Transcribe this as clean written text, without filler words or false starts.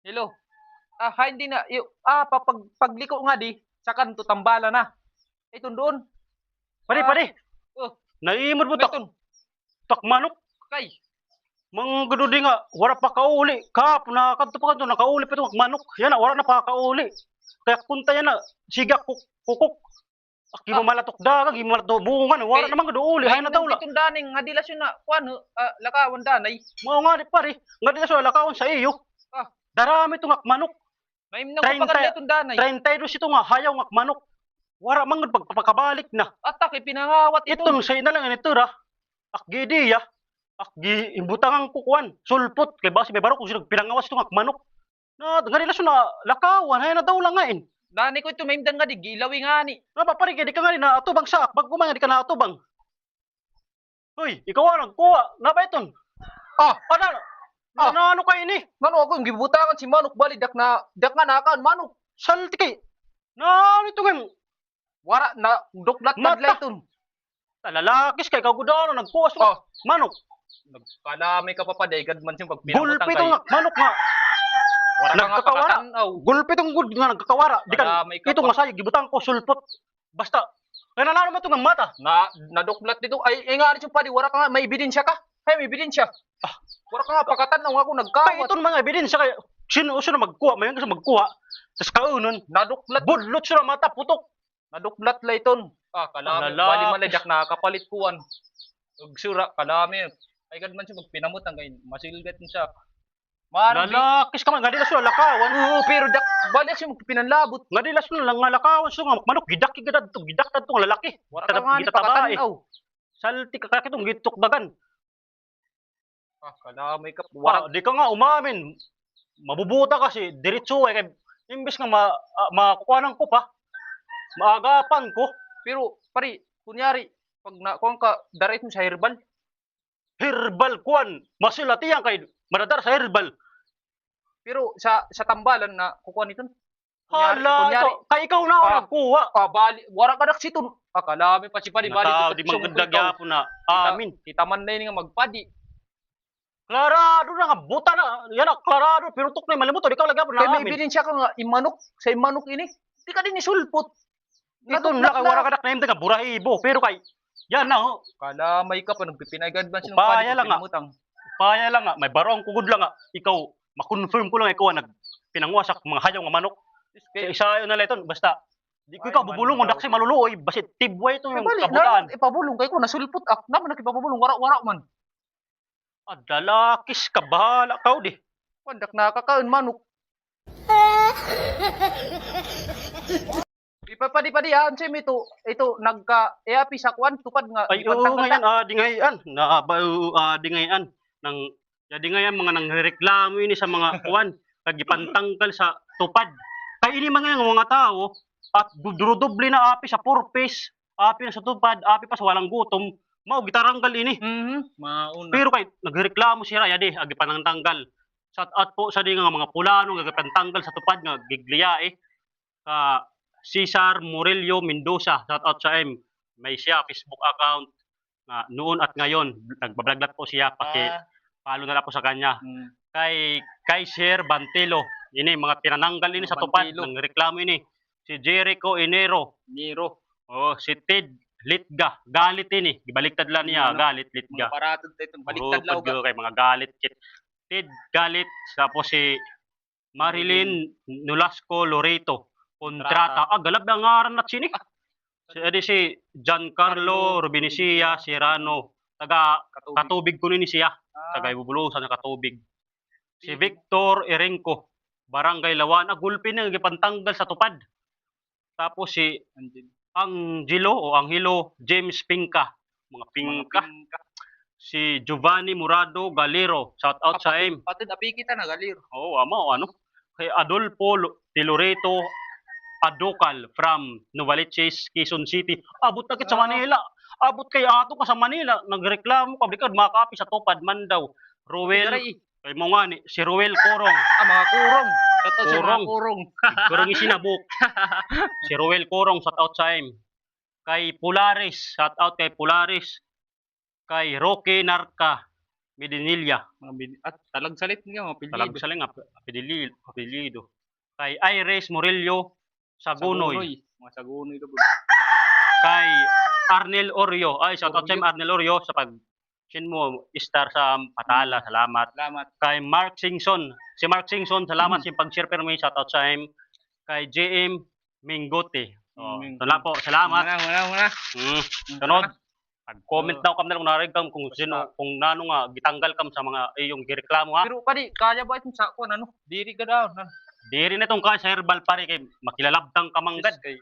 Hello. Hindi na. Pagliko nga di, sa kanto tambala na. Iton doon. Pare, pare. Oh, Naimod mo tak iton. manok. Kay. Mang gududi nga, wala pa kauli. Kap, na kanto pa kanto, nakauli pa itong manok. Yan na, wala na pa kauli. Kaya punta yan na, siga kukuk. Aki mo malatok dagang, gi malatok bungan, wala naman kaduuli, hay na daw la. Iton daning nga di lasyon na kuan lakawan danay. Mao nga di pare, nga di na sa lakawan sa iyo. Ah, Darami itong manok. Maim nang kapaganda iton danay. 32 ito nga, hayaw nga manok. Wala man pagpapakabalik na. Atak ipinangawat Itong sa na lang ito ra. Akgidiya. Akgi imbutangang kukuan. Sulpot kay basi may barok kung sino pinangawas itong manok. Na relasyon na lakawan hay na daw lang ngain. Dani ko ito maimdan nga di gilawi nga ni. Na papari kay di ka nga na atubang sa bag ko man di ka na atubang. Hoy, ikaw ang nagkuha. Na ba iton? Ano kay ini? Ngano ako yung gibutangan si Manok bali dak nga nakan Manok. Salti kay. Na ano ito ngayon? Wara na duklat madlay iton. Talalakis kay kagudano nagkuha sa manok. Nagkalami ka pa paday man siyang pagpinamutang Gulpi tong manok nga. Wara ka nga Nagkakawara. pakatanaw. Gulpi tong good nga nagkakawara. Di ka Kalamay ka itong pa. masayag gibutang ko sulpot. Basta kaya nalaro mo itong mata. Naduklat dito. Ay nga rin padi wara ka nga may ebidensya ka. Hay may ebidensya. Wara ka nga pakatanaw ako Kaya nagkawat. itong mga ebidensya kay sino na magkuha, may nga magkuha. Tapos kaunon, Naduklat. budlot siya mata putok. Naduklat la iton. Kalami. Alala. Bali maladak nakakapalit kuwan. Ug sura kalami. Ay gad man siya magpinamutang kay masilgat siya. Lalakis ka man, nga di na siya lakawan. Oo, pero bali siya magpinanlabot. Nga di na siya lang nga lakawan. So nga manok, gidak gidad to, gidak na itong lalaki. Wara ka nga ni pakatanaw. Salti ka kakitong gitok dagan. Kalami ka. Di ka nga umamin. Mabubuta kasi, diretso eh. Kaya, imbes nga makukuha ko pa, maagapan ko. Pero, pari, kunyari, pag nakuha ka, direct mo sa herbal. Herbal kuan, masilatiyan kay madadar sa herbal. Pero, sa tambalan na kukuha nito. Hala, ito, kay ikaw na ako nagkuha. Bali, wara ka naksiton. Kalami pa si pari, bali. Nataw, di maganda gyapon na. Amin. Kita man na yun nga magpadi. Klarado na nga, buta na. Yan na, klarado. Pinutok na yung malimuto. Di ka lagi Kaya na may ebidensya ka nga, imanok, sa imanok ini. Di ka din isulpot. Ito na, kay wara ka na naimda nga, burahibo. Pero kay, yan na ho. Kalamay ka pa, nagpipinagad ba siya ng Upaya padi, lang nga. pinamutang. Paya lang nga, may barong kugod lang nga. Ikaw, makonfirm ko lang ikaw ang pinanguwasak mga hayaw nga manok. Sa isa yun na leton, basta. Di ko ikaw bubulong, kung daksi maluluoy. Basit tibway ito yung kabutaan. Ipabulong kay ko, nasulpot ak. Naman nakipabulong, wara man. Dalakis ka, bahala ka di. Pandak nakakaon manok. Padi anse mi ito nagka-EAP sa kwan tupad nga Ay oo ngayon, dingayan. Di ngayon. Nang, di ngayon mga nangreklamo ini sa mga kwan. Kagipantanggal sa tupad. Kaya ini mga tao, at durudoble na api sa purpose. Api na sa tupad, api pa sa walang gutom. Mao gitaranggal ini. Mauna. Pero kay nagreklamo siya ya di agi panangtanggal. Shout out po sa di nga mga pulano nga pantanggal sa tupad nga gigliya ka Cesar Murillo Mendoza. Shout out sa may siya Facebook account na noon at ngayon nagbabloglat po siya follow na lang po sa kanya. Kay Sir Bantelo ini mga pinananggal ini sa tupad ng reklamo ini. Si Jericho Enero. Oh, si Ted Litga, galit ini. Gibaliktad lang niya, galit Litga. Mga paratod tayo, baliktad law ka. Kay mga galit kit. Ted galit, tapos si Marilyn Nolasco Loreto. Kontrata. Galab ang ngaran na sini. Si Giancarlo Rubinicia Serrano. Taga Katubig ko ni siya. Taga ibubulusan na Katubig. Si Victor Erenco. Barangay Lawan. Gulpi na gipantanggal sa tupad. Tapos si Angelo James Pinca. Mga Pinca. Si Giovanni Murado Galero. Shout out sa Patid api kita na Galero. Ano? Kay Adolfo De Loreto Adocal from Novaliches, Quezon City. Abot na sa Manila. Abot kay ato ka sa Manila. Nagreklamo ka. Blikad makapi sa tupad man daw. Kay mo nga ni, si Ruel Corong. Mga kurong. Kurong isinabuk. Si Ruel Corong, shout out sa Kay Polaris, shout out kay Polaris. Kay Roque Narca. Medinilla. At talagsalit nga mga Talag apelyido. sa nga apelyido. Kay Iris Murillo Sagunoy. Mga sagunoy ka po. Kay Arnel Oreo. Ay, shout out sa Oreo. Arnel Oreo sa pag sin mo star sa Patala. Salamat. Salamat. Kay Mark Singson. Si Mark Singson, salamat Mm. sa pag-share pero may shout out sa him. Kay JM Mingote. Oh, Mingote. salamat po. Salamat. Muna. Sunod. Comment daw kam na kung narig kam kung Basta. sino kung nano nga gitanggal kam sa mga iyong gireklamo ha. Pero kadi kaya ba itong sakon ano? Diri ka daw. Di rin itong ka sa herbal pare kay makilalabdang kamanggad. Kay